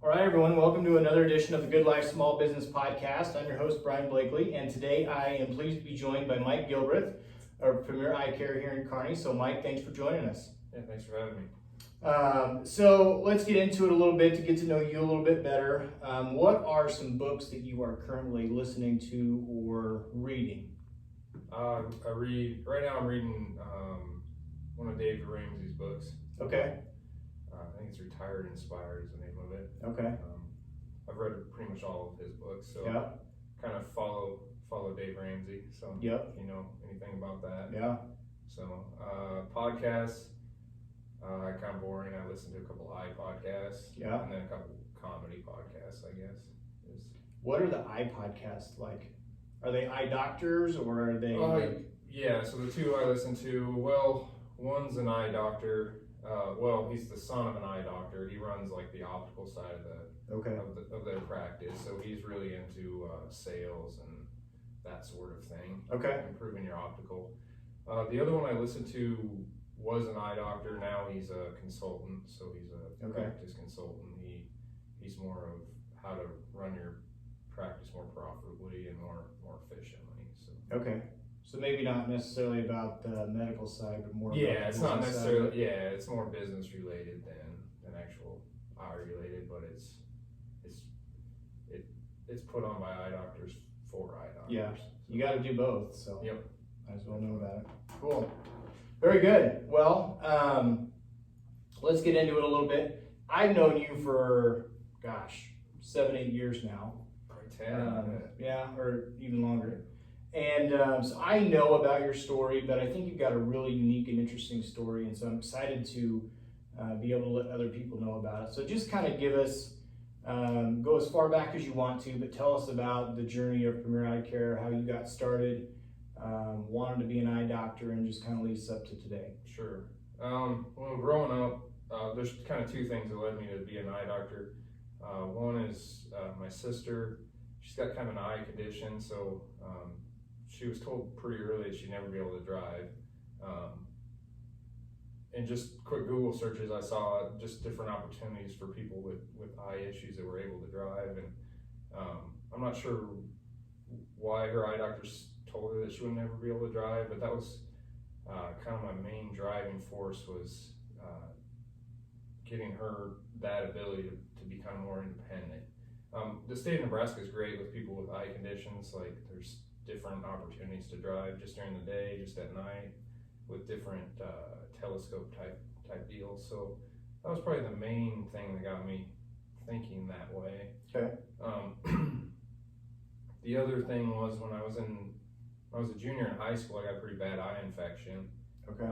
All right, everyone, welcome to another edition of the Good Life Small Business Podcast. I'm your host, Brian Blakely, and today I am pleased to be joined by Mike Gilbreath, our Premier Eye Care here in Kearney. So, Mike, thanks for joining us. Yeah, thanks for having me. So let's get into it a little bit to get to know you a little bit better. What are some books that you are currently listening to or reading? I'm reading one of Dave Ramsey's books. Okay. I think it's Retired Inspired is the name of it. Okay. I've read pretty much all of his books, so Yeah. kind of follow Dave Ramsey. So Yep. if you know anything about that. Yeah. So podcasts, kind of boring. I listen to a couple eye podcasts. Yeah. And then a couple comedy podcasts, I guess. What are the eye podcasts like? Are they eye doctors or are they? Yeah, so the two I listen to, well, one's an eye doctor. He's the son of an eye doctor. He runs like the optical side of their practice. So he's really into sales and that sort of thing. Okay. Improving your optical. The other one I listened to was an eye doctor. Now he's a consultant. So he's a practice consultant. He's more of how to run your practice more profitably and more efficiently. So. Okay. So maybe not necessarily about the medical side, but more. Yeah, it's not necessarily. Side. Yeah, it's more business related than actual eye related, but it's put on by eye doctors for eye doctors. Yeah, you got to do both. So yep, might as well know that. Cool. Very good. Well, let's get into it a little bit. I've known you for 7-8 years now. Probably 10. Yeah, or even longer. And so I know about your story, but I think you've got a really unique and interesting story, and so I'm excited to be able to let other people know about it. So just kind of give us, go as far back as you want to, but tell us about the journey of Premier Eye Care, how you got started, wanted to be an eye doctor, and just kind of lead us up to today. Sure. Well, growing up, there's kind of two things that led me to be an eye doctor. One is my sister. She's got kind of an eye condition, so she was told pretty early that she'd never be able to drive. And just quick Google searches, I saw just different opportunities for people with eye issues that were able to drive. And I'm not sure why her eye doctors told her that she would never be able to drive, but that was kind of my main driving force was getting her that ability to become more independent. The state of Nebraska is great with people with eye conditions. Like there's different opportunities to drive just during the day, just at night, with different telescope type deals. So that was probably the main thing that got me thinking that way. Okay. The other thing was when I was a junior in high school, I got a pretty bad eye infection. Okay.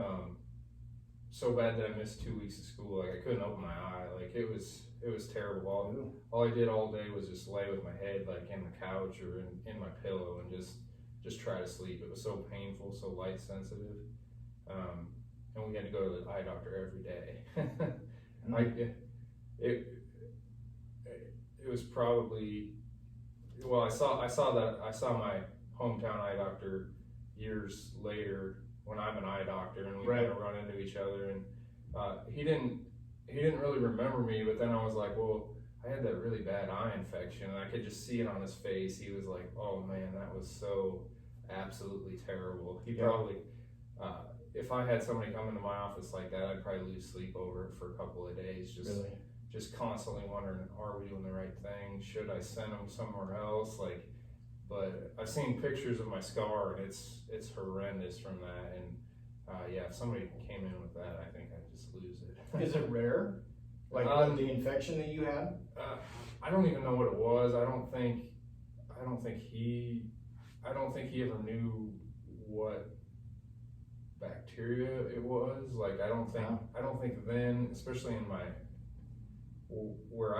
So bad that I missed 2 weeks of school. Like I couldn't open my eye. Like it was terrible. All I did all day was just lay with my head like in the couch or in my pillow and just try to sleep. It was so painful, so light sensitive. And we had to go to the eye doctor every day. It was probably, well, I saw my hometown eye doctor years later when I'm an eye doctor, and we kind of run into each other, and he didn't really remember me, but then I was like, well, I had that really bad eye infection, and I could just see it on his face. He was like, oh man, that was so absolutely terrible. He probably, if I had somebody come into my office like that, I'd probably lose sleep over it for a couple of days, just constantly wondering, are we doing the right thing? Should I send him somewhere else? But I've seen pictures of my scar, and it's horrendous from that. And if somebody came in with that, I think I'd just lose it. Is it rare? Like the infection that you had? I don't even know what it was. I don't think he ever knew what bacteria it was. Like I don't think then, especially in where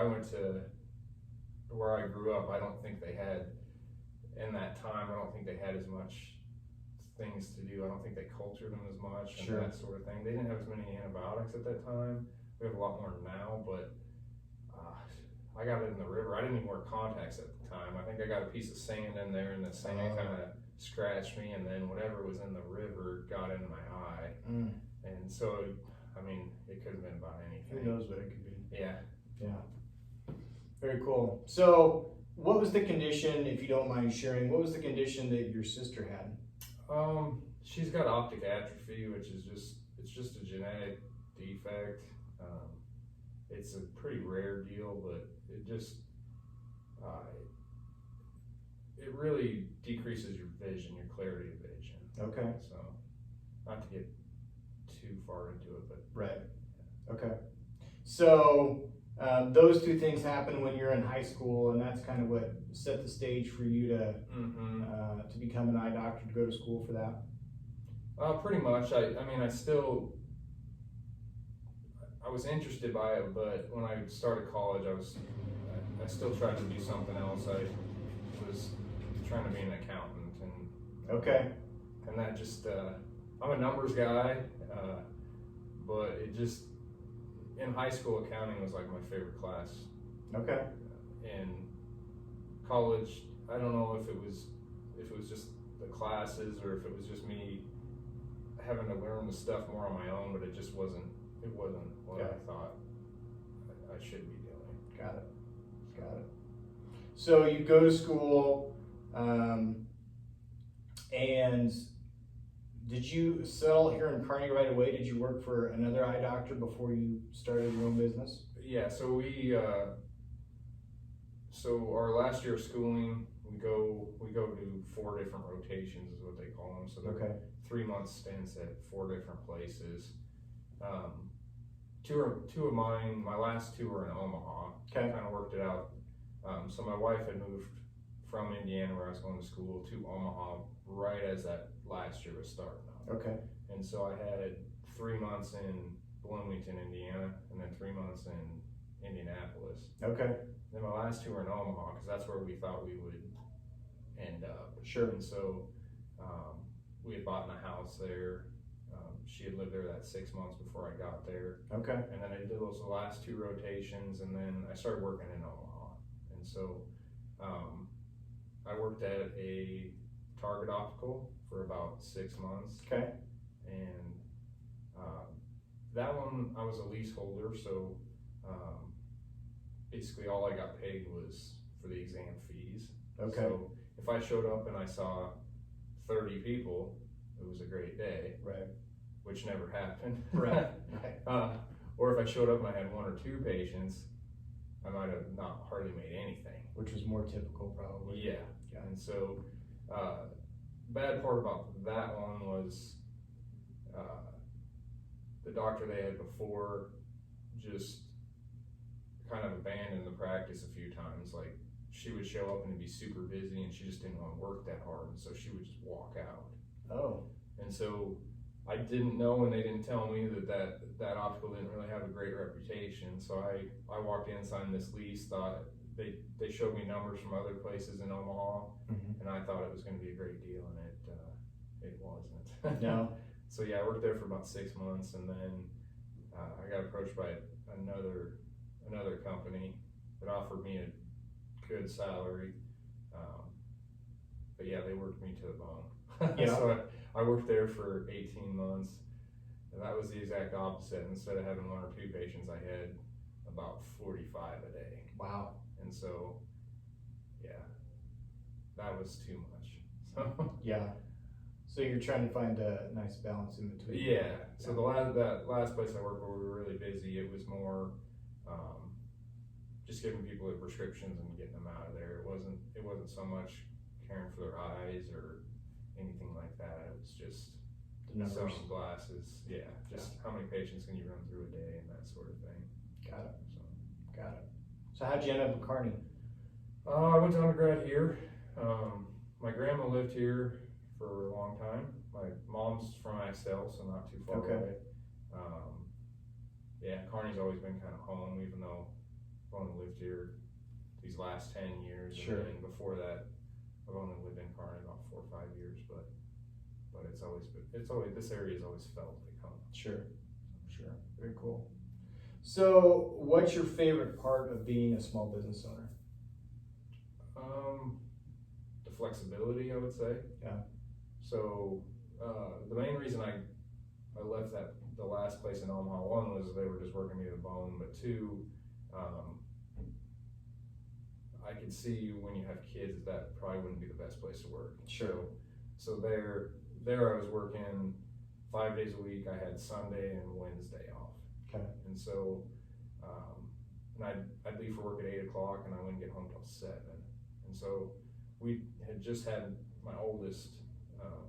I grew up, I don't think they had. In that time, I don't think they had as much things to do. I don't think they cultured them as much and that sort of thing. They didn't have as many antibiotics at that time. We have a lot more now, but I got it in the river. I didn't even wear contacts at the time. I think I got a piece of sand in there, and the sand kind of scratched me, and then whatever was in the river got in my eye. And so, I mean, it could have been about anything. Who knows what it could be? Yeah. Yeah. Very cool. So, what was the condition, if you don't mind sharing, what was the condition that your sister had? She's got optic atrophy, which is it's just a genetic defect. It's a pretty rare deal, but it really decreases your vision, your clarity of vision. Okay. So, not to get too far into it, but right. Okay. So those two things happen when you're in high school, and that's kind of what set the stage for you to become an eye doctor, to go to school for that. Pretty much. I mean, I was interested by it, but when I started college, I still tried to do something else. I was trying to be an accountant, and that just I'm a numbers guy, but it just in high school accounting was like my favorite class. Okay. In college, I don't know if it was just the classes or if it was just me having to learn the stuff more on my own, but it wasn't what I thought I should be doing. Got it. So you go to school, and did you settle here in Kearney right away? Did you work for another eye doctor before you started your own business? Yeah, so our last year of schooling, we go to 4 different rotations is what they call them. So they're 3-month stints at 4 different places. Two of mine, my last 2 were in Omaha. Okay. Kind of worked it out. So my wife had moved from Indiana, where I was going to school, to Omaha right as that last year was starting up. Okay. And so I had 3 months in Bloomington, Indiana, and then 3 months in Indianapolis. Okay. Then my last 2 were in Omaha, because that's where we thought we would end up. Sure. And so we had bought a house there. She had lived there that 6 months before I got there. Okay. And then I did those last 2 rotations, and then I started working in Omaha. And so I worked at a Target Optical for about 6 months. Okay. And that one, I was a leaseholder, so basically all I got paid was for the exam fees. Okay. So if I showed up and I saw 30 people, it was a great day. Right. Which never happened. Right. Or if I showed up and I had 1 or 2 patients, I might have not hardly made anything. Which was more typical, probably. Yeah. And so, bad part about that one was the doctor they had before just kind of abandoned the practice a few times. Like, she would show up and be super busy, and she just didn't want to work that hard, and so she would just walk out. Oh. And so I didn't know, and they didn't tell me that optical didn't really have a great reputation. So I walked in, signed this lease, thought they showed me numbers from other places in Omaha, and I thought it was going to be a great deal, and it wasn't. No. So yeah, I worked there for about 6 months, and then I got approached by another company that offered me a good salary. But yeah, they worked me to the bone. Yeah. So I worked there for 18 months, and that was the exact opposite. Instead of having 1 or 2 patients, I had about 45 a day. Wow. And so, yeah, that was too much. So yeah. So you're trying to find a nice balance in between. Yeah. So that last place I worked where we were really busy, it was more just giving people their prescriptions and getting them out of there. It wasn't so much caring for their eyes or anything like that. It was just selling glasses. Yeah. Just how many patients can you run through a day and that sort of thing. Got it. So how'd you end up in Kearney? I went to undergrad here. My grandma lived here for a long time. My mom's from Axtell, so not too far away. Yeah, Kearney's always been kind of home, even though I've only lived here these last 10 years. Sure. And before that, I've only lived in Kearney about 4 or 5 years, but it's always this area has always felt like home. Sure. Very cool. So, what's your favorite part of being a small business owner? The flexibility, I would say. Yeah. So the main reason I left the last place in Omaha, 1 was they were just working me to the bone, but 2, I could see when you have kids that probably wouldn't be the best place to work. Sure. So there I was working 5 days a week. I had Sunday and Wednesday off. Okay. And so, and I'd leave for work at 8 o'clock and I wouldn't get home till 7. And so we had just had my oldest,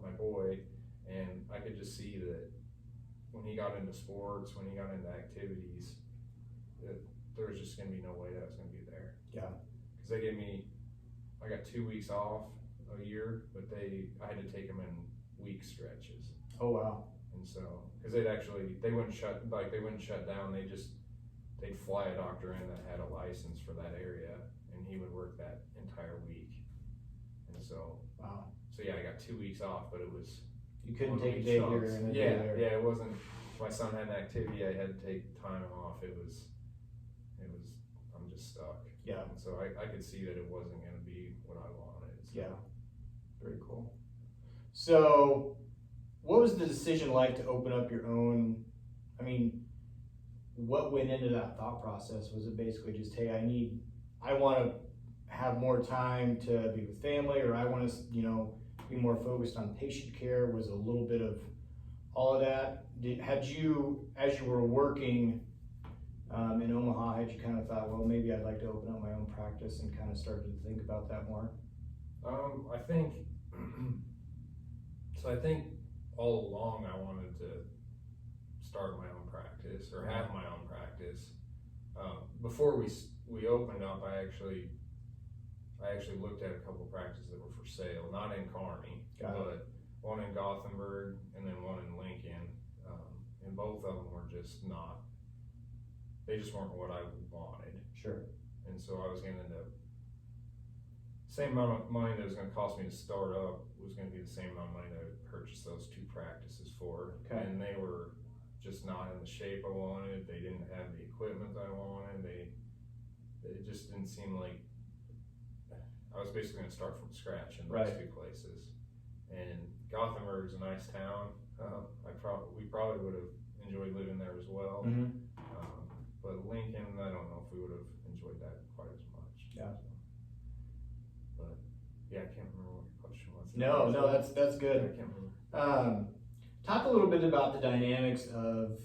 my boy, and I could just see that when he got into sports, when he got into activities, that there was just gonna be no way that I was gonna be there. Yeah. Cause I got 2 weeks off a year, but I had to take them in week stretches. Oh, wow. And so, cause they wouldn't shut down, they'd fly a doctor in that had a license for that area, and he would work that entire week. And so, wow. So yeah, I got 2 weeks off, but it was. You couldn't take a day here and a day there. Yeah, it wasn't, if my son had an activity, I had to take time off, I'm just stuck. Yeah. And so I could see that it wasn't gonna be what I wanted. So. Yeah, very cool. So, what was the decision like to open up your own? I mean, what went into that thought process? Was it basically just, hey, I want to have more time to be with family, or I want to, be more focused on patient care? Was a little bit of all of that? As you were working in Omaha, had you kind of thought, well, maybe I'd like to open up my own practice, and kind of started to think about that more? I think all along I wanted to start my own practice or have my own practice. Before we opened up, I actually looked at a couple practices that were for sale, not in Kearney, but one in Gothenburg and then one in Lincoln, and both of them were they just weren't what I wanted. Sure. And so I was going to end up, same amount of money that was going to cost me to start up was going to be the same amount of money that I would purchase those 2 practices for. Okay. And they were just not in the shape I wanted. They didn't have the equipment I wanted. It just didn't seem like, I was basically going to start from scratch in those 2 places. And Gothenburg's a nice town. We probably would have enjoyed living there as well. Mm-hmm. But Lincoln, I don't know if we would have enjoyed that quite as much. Yeah. But yeah, I can't remember what your question was. No, that's good. I can't remember. Talk a little bit about the dynamics of,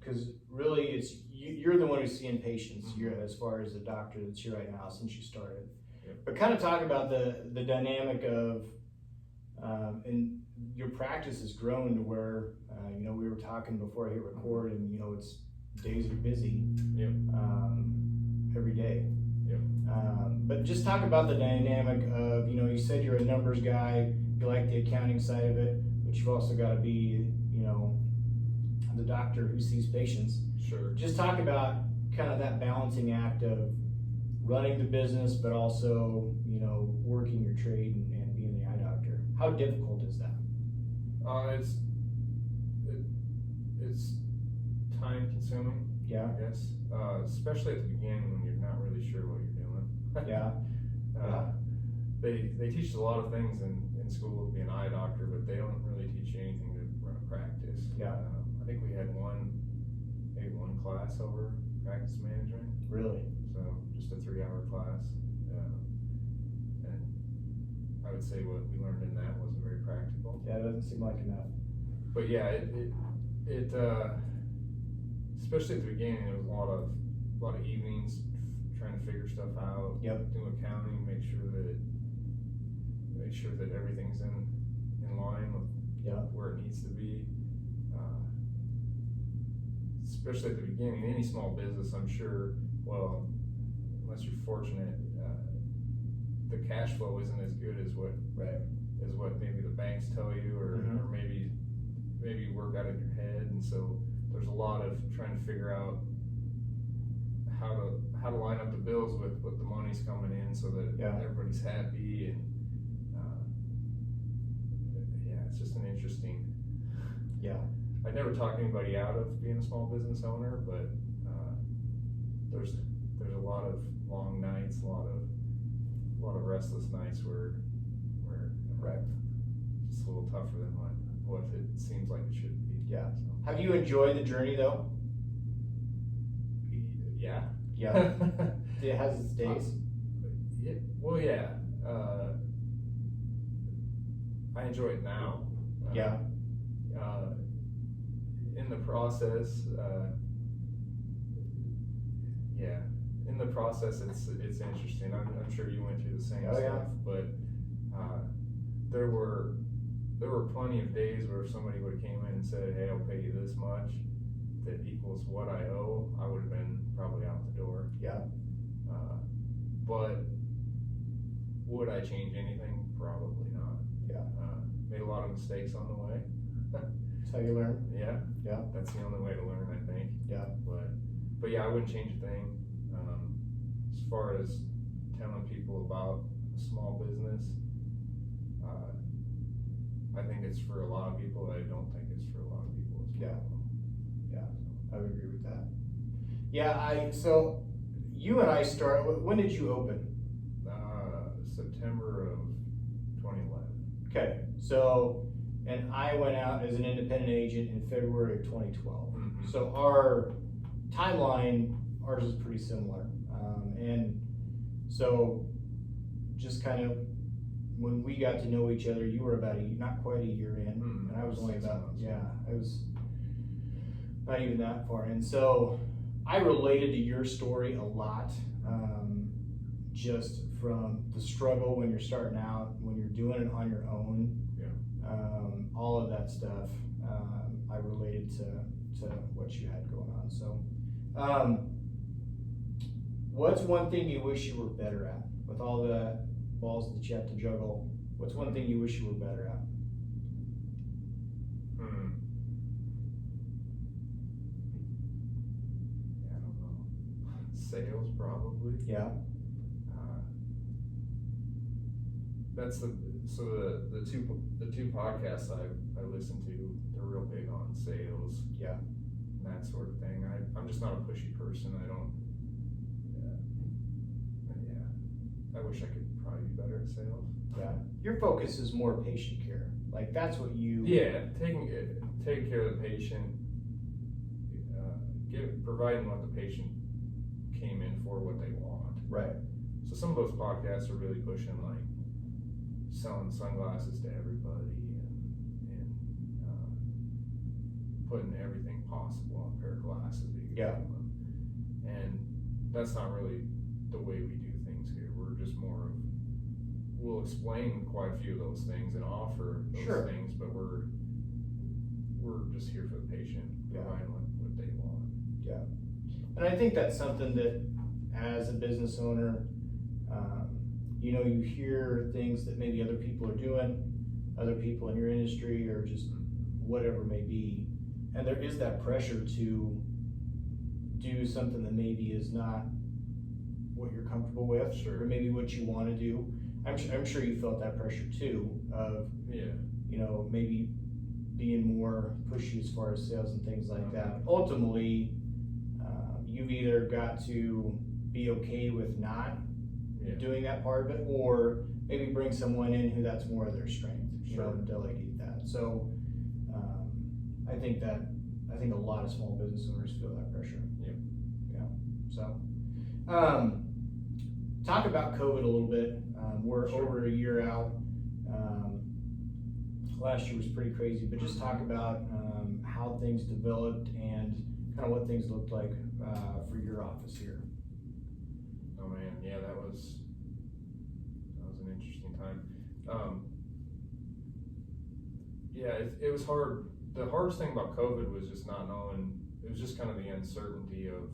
because really you're the one who's seeing patients. Mm-hmm. You're, as far as the doctor that's here right now since you started. Yep. But kind of talk about the dynamic of, and your practice has grown to where, we were talking before I hit record, and it's days are busy. Yep. Every day. Yep. But just talk about the dynamic of, you said you're a numbers guy, you like the accounting side of it, but you've also got to be, the doctor who sees patients. Sure. Just talk about kind of that balancing act of running the business, but also, working your trade and being the eye doctor. How difficult is that? It's time consuming. Yeah. I guess, especially at the beginning when you're not really sure what you're doing. Yeah. They teach a lot of things in school to be an eye doctor, but they don't really teach you anything to run a practice. Yeah. I think we had one class over practice management. Really? So just a 3-hour class. And I would say what we learned in that wasn't very practical. Yeah, it doesn't seem like enough. But yeah, it especially at the beginning, there was a lot of evenings trying to figure stuff out. Yep. Do accounting, make sure that everything's in line with where it needs to be. Especially at the beginning, any small business, I'm sure. Well, unless you're fortunate, the cash flow isn't as good as what maybe the banks tell you, or maybe you work out in your head, and so there's a lot of trying to figure out how to line up the bills with what the money's coming in, so that everybody's happy, and it's just an interesting. Yeah. I'd never talk anybody out of being a small business owner, but there's a lot of long nights, a lot of restless nights where it's a little tougher than what it seems like it should be. Yeah. So. Have you enjoyed the journey though? Yeah. Yeah. It has its days. Well, yeah. I enjoy it now. Yeah. In the process, in the process, it's interesting. I'm sure you went through the same stuff, but there were plenty of days where if somebody would have came in and said, "Hey, I'll pay you this much," that equals what I owe, I would have been probably out the door. Yeah. But would I change anything? Probably not. Yeah. Made a lot of mistakes on the way. That's how you learn. Yeah. Yeah. That's the only way to learn, I think. Yeah. But yeah, I wouldn't change a thing. As far as telling people about a small business, I think it's for a lot of people. I don't think it's for a lot of people as well. I would agree with that. Yeah, so you and I when did you open? September of 2011. Okay, so, and I went out as an independent agent in February of 2012. Mm-hmm. So our timeline, ours is pretty similar. And so just kind of when we got to know each other, you were about not quite a year in, and I was only 6 about, months. I was not even that far in. So I related to your story a lot, just from the struggle when you're starting out, when you're doing it on your own, all of that stuff. I related to what you had going on. So, what's one thing you wish you were better at with all the balls that you have to juggle? What's one thing you wish you were better at? I don't know. Sales, probably. Yeah. That's the two podcasts I listen to. They're real big on sales. Yeah. And that sort of thing. I'm just not a pushy person. I don't. I wish I could probably be better at sales. Yeah. Your focus is more patient care. Like that's what you. Yeah, taking care of the patient, providing what the patient came in for, what they want. Right. So some of those podcasts are really pushing like selling sunglasses to everybody and putting everything possible on a pair of glasses that you can give them. And that's not really the way we do things here. We're just more of, we'll explain quite a few of those things and offer those things, but we're just here for the patient, providing what they want. Yeah. And I think that's something that as a business owner, you hear things that maybe other people are doing, other people in your industry, or just whatever it may be. And there is that pressure to do something that maybe is not what you're comfortable with, or maybe what you want to do. I'm sure you felt that pressure too, of, maybe being more pushy as far as sales and things like that. Ultimately, you've either got to be okay with not doing that part of it, or maybe bring someone in who that's more of their strength, and delegate that. So I think a lot of small business owners feel that pressure. So talk about COVID a little bit. We're over a year out. Last year was pretty crazy, but just talk about how things developed and kind of what things looked like for your office here. Oh man, yeah, that was an interesting time. It was hard. The hardest thing about COVID was just not knowing. It was just kind of the uncertainty of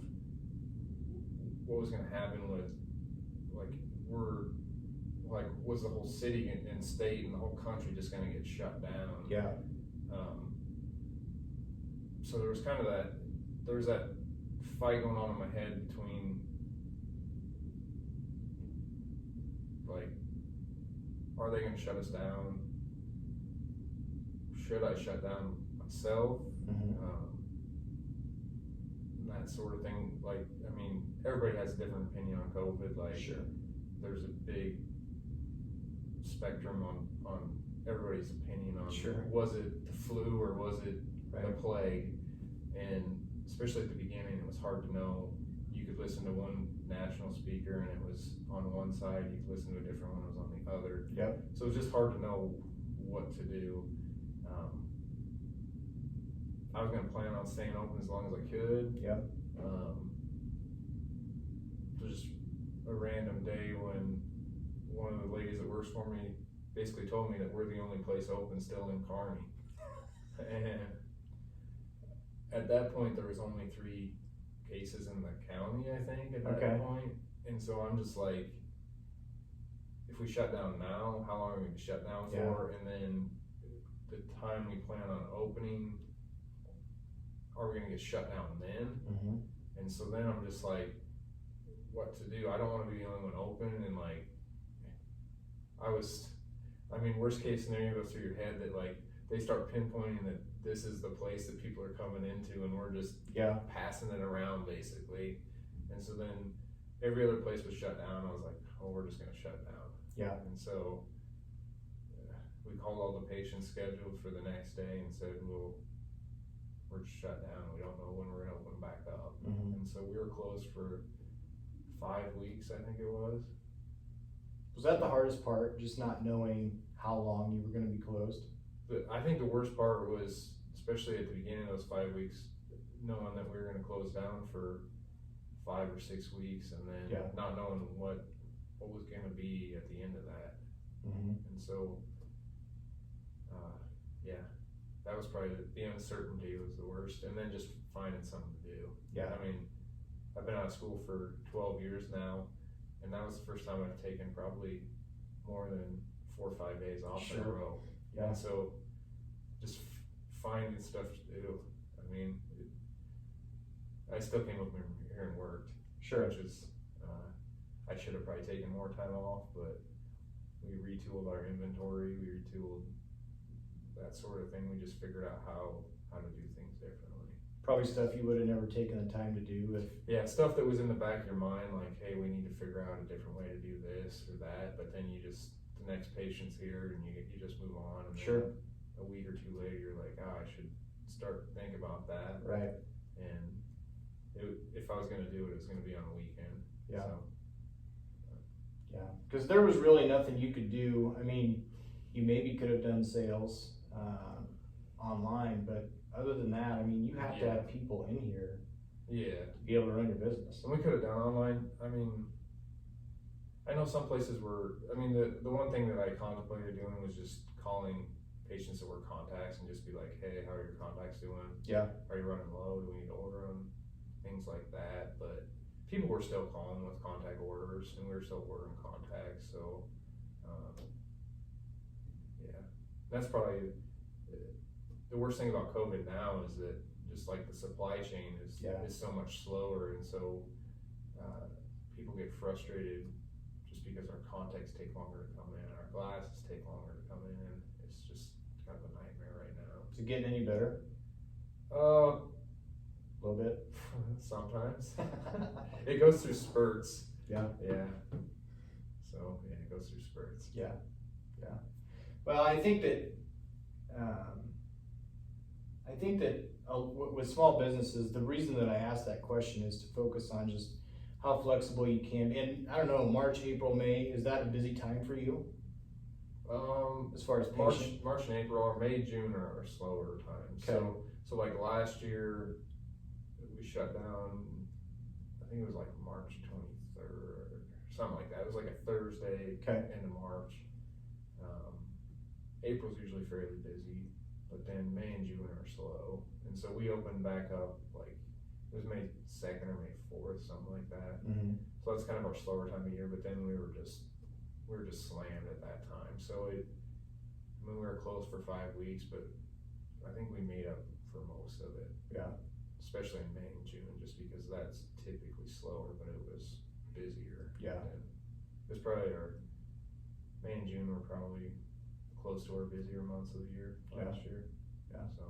what was going to happen with, was the whole city and state and the whole country just going to get shut down? Yeah. So there was kind of that fight going on in my head between, are they going to shut us down? Should I shut down myself? That sort of thing. Everybody has a different opinion on COVID. There's a big spectrum on everybody's opinion on was it the flu or was it the plague? And especially at the beginning, it was hard to know. you could listen to one national speaker and it was on one side, you could listen to a different one, it was on the other. Yep. So it was just hard to know what to do. I was gonna plan on staying open as long as I could. Yep. Just a random day when one of the ladies that works for me basically told me that we're the only place open still in Kearney. And at that point, there was only 3 cases in the county, I think, at that point. And so I'm just like, if we shut down now, how long are we gonna shut down for? And then the time we plan on opening, are we gonna get shut down then? Mm-hmm. And so then I'm just like, what to do? I don't want to be the only one open, and like, worst case scenario goes through your head that like they start pinpointing that this is the place that people are coming into, and we're just passing it around basically. And so then every other place was shut down. I was like, oh, we're just gonna shut down. Yeah. And so we called all the patients scheduled for the next day and said, well, we're shut down. We don't know when we're gonna open back up. Mm-hmm. And so we were closed for 5 weeks, I think it was. Was that the hardest part, just not knowing how long you were going to be closed? I think the worst part was, especially at the beginning of those 5 weeks, knowing that we were going to close down for 5 or 6 weeks, and then not knowing what was going to be at the end of that. Mm-hmm. And so, that was probably the uncertainty was the worst, and then just finding something to do. Yeah. I mean, I've been out of school for 12 years now, and that was the first time I've taken probably more than 4 or 5 days off in a row. Yeah. And so just finding stuff to do. I mean, I still came up here and worked. Sure. Which is, I should have probably taken more time off, but we retooled our inventory, we retooled that sort of thing. We just figured out how to do things differently. Probably stuff you would have never taken the time to do if... Yeah, stuff that was in the back of your mind, like, hey, we need to figure out a different way to do this or that, but then you just, the next patient's here and you just move on, and then a week or 2 later you're like, I should start to think about that. Right. And if I was gonna do it, it was gonna be on a weekend. Yeah. So. Yeah, because there was really nothing you could do. I mean, you maybe could have done sales online, but other than that, I mean, you have to have people in here to be able to run your business. And we could have done online. I mean, I know some places were, I mean, the one thing that I contemplated doing was just calling patients that were contacts and just be like, hey, how are your contacts doing? Yeah. Are you running low? Do we need to order them? Things like that. But people were still calling with contact orders, and we were still ordering contacts. So, that's probably the worst thing about COVID now is that just like the supply chain is so much slower, and so people get frustrated just because our contacts take longer to come in, our glasses take longer to come in, and it's just kind of a nightmare right now. Is it getting any better? A little bit. Sometimes. It goes through spurts. Yeah. Yeah. So it goes through spurts. Yeah. Yeah. Well, I think that with small businesses, the reason that I asked that question is to focus on just how flexible you can. And I don't know, March, April, May, is that a busy time for you? As far as March and April, or May, June are slower times. Okay. So like last year, we shut down, I think it was like March 23rd or something like that. It was like a Thursday, end of March. April's usually fairly busy, but then May and June are slow. And so we opened back up, like, it was May 2nd or May 4th, something like that. Mm-hmm. So that's kind of our slower time of year, but then we were just slammed at that time. So we were closed for 5 weeks, but I think we made up for most of it. Yeah. Especially in May and June, just because that's typically slower, but it was busier. Yeah. And it was probably May and June were probably close to our busier months of the year last year. Yeah. So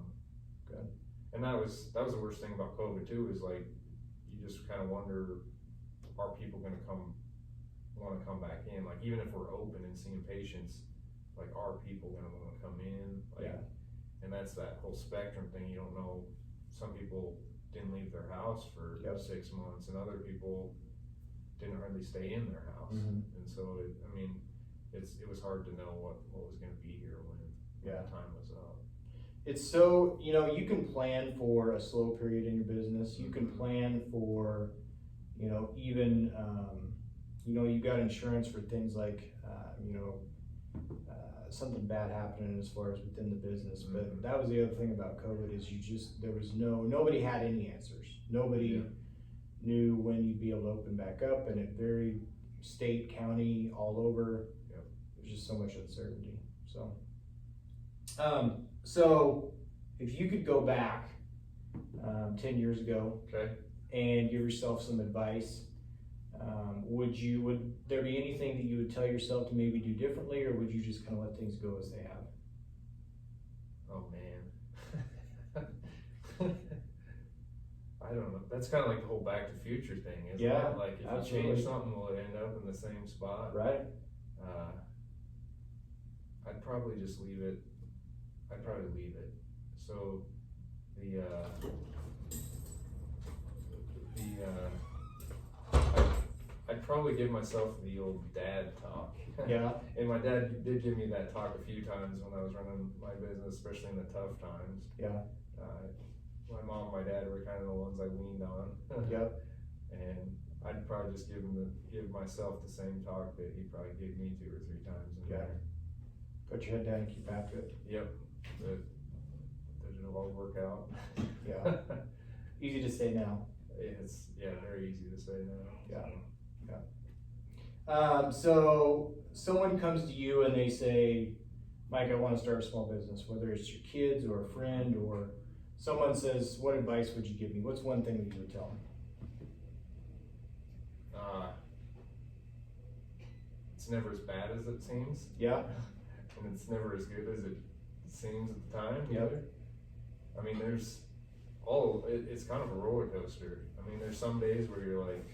good. And that was the worst thing about COVID too, is like, you just kind of wonder, are people gonna want to come back in? Like, even if we're open and seeing patients, like, are people gonna want to come in? Like, and that's that whole spectrum thing. You don't know, some people didn't leave their house for 6 months, and other people didn't hardly stay in their house. And so, it was hard to know what was going to be here when the time was up. It's so, you can plan for a slow period in your business. You can plan for, even, you've got insurance for things like, something bad happening as far as within the business. But that was the other thing about COVID is nobody had any answers. Nobody knew when you'd be able to open back up, and it varied state, county, all over. There's just so much uncertainty. So if you could go back 10 years ago and give yourself some advice, would there be anything that you would tell yourself to maybe do differently, or would you just kind of let things go as they have? Oh man. I don't know. That's kind of like the whole Back to the Future thing, isn't it? Like if you change something, will it end up in the same spot? Right. I'd probably just leave it. I'd probably leave it. So I'd probably give myself the old dad talk. Yeah. And my dad did give me that talk a few times when I was running my business, especially in the tough times. Yeah. My mom and my dad were kind of the ones I leaned on. Yep. And I'd probably just give myself the same talk that he probably gave me 2 or 3 times in there. Put your head down and keep after it. Yep. That it'll all work out. Yeah. Easy to say now. It's very easy to say now. Yeah. So someone comes to you and they say, Mike, I want to start a small business, whether it's your kids or a friend, or someone says, what advice would you give me? What's one thing that you would tell them? It's never as bad as it seems. Yeah. And it's never as good as it seems at the time. Yep. I mean, it's kind of a roller coaster. I mean, there's some days where you're like,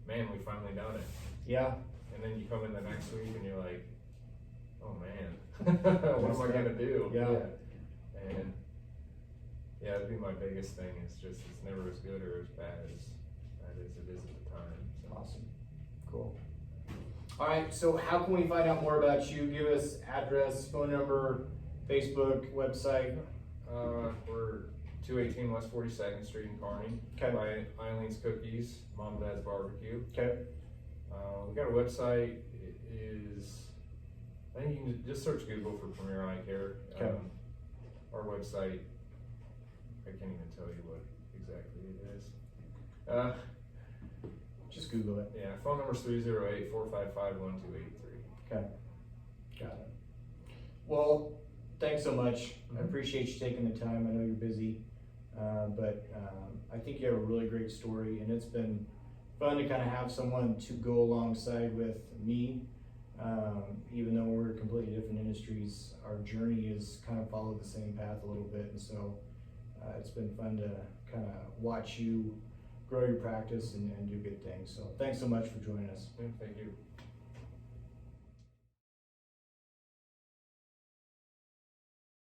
man, we finally done it. Yeah. And then you come in the next week and you're like, oh man, what am I gonna do? Yeah. And that'd be my biggest thing. It's never as good or as bad as it is at the time. So. Awesome. Cool. All right. So how can we find out more about you? Give us address, phone number, Facebook, website. We're 218 West 42nd Street in Kearney. Okay. By Eileen's Cookies, Mom and Dad's Barbecue. Okay. We got a website. It is, I think you can just search Google for Premier Eye Care. Okay. Our website, I can't even tell you what exactly it is. Just Google it. Yeah, phone number is 308-455-1283. Okay. Got it. Well, thanks so much. I appreciate you taking the time. I know you're busy, but I think you have a really great story, and it's been fun to kind of have someone to go alongside with me. Even though we're completely different industries, our journey is kind of followed the same path a little bit, and so it's been fun to kind of watch you grow your practice and do good things. So thanks so much for joining us. Yeah, thank you.